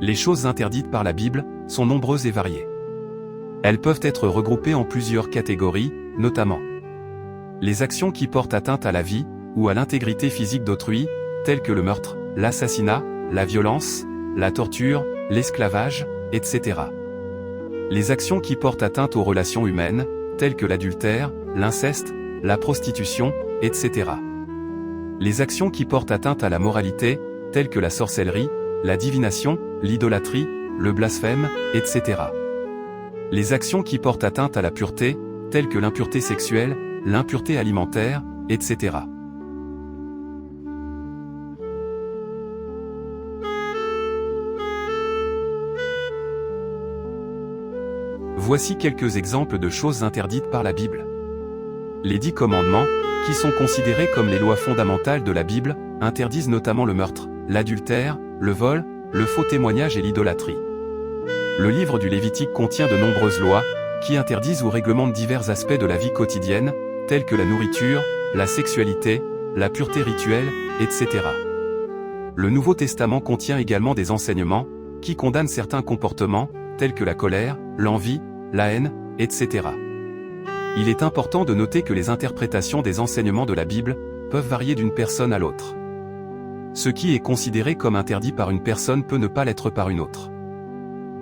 Les choses interdites par la Bible sont nombreuses et variées. Elles peuvent être regroupées en plusieurs catégories, notamment les actions qui portent atteinte à la vie ou à l'intégrité physique d'autrui, telles que le meurtre, l'assassinat, la violence, la torture, l'esclavage, etc. Les actions qui portent atteinte aux relations humaines, telles que l'adultère, l'inceste, la prostitution, etc. Les actions qui portent atteinte à la moralité, telles que la sorcellerie, la divination, l'idolâtrie, le blasphème, etc. Les actions qui portent atteinte à la pureté, telles que l'impureté sexuelle, l'impureté alimentaire, etc. Voici quelques exemples de choses interdites par la Bible. Les 10 commandements, qui sont considérés comme les lois fondamentales de la Bible, interdisent notamment le meurtre, l'adultère, le vol, le faux témoignage et l'idolâtrie. Le livre du Lévitique contient de nombreuses lois, qui interdisent ou réglementent divers aspects de la vie quotidienne, tels que la nourriture, la sexualité, la pureté rituelle, etc. Le Nouveau Testament contient également des enseignements, qui condamnent certains comportements, tels que la colère, l'envie, la haine, etc. Il est important de noter que les interprétations des enseignements de la Bible peuvent varier d'une personne à l'autre. Ce qui est considéré comme interdit par une personne peut ne pas l'être par une autre.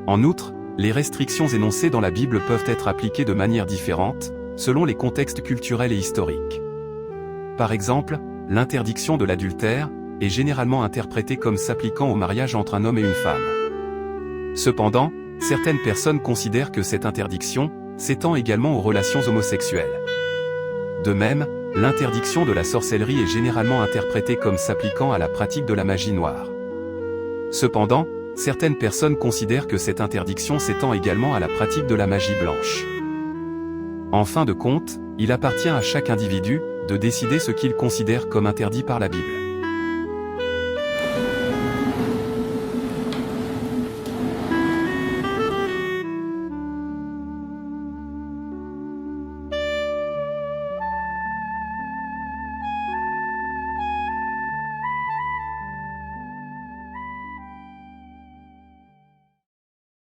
En outre, les restrictions énoncées dans la Bible peuvent être appliquées de manière différente, selon les contextes culturels et historiques. Par exemple, l'interdiction de l'adultère est généralement interprétée comme s'appliquant au mariage entre un homme et une femme. Cependant, certaines personnes considèrent que cette interdiction s'étend également aux relations homosexuelles. De même, l'interdiction de la sorcellerie est généralement interprétée comme s'appliquant à la pratique de la magie noire. Cependant, certaines personnes considèrent que cette interdiction s'étend également à la pratique de la magie blanche. En fin de compte, il appartient à chaque individu de décider ce qu'il considère comme interdit par la Bible.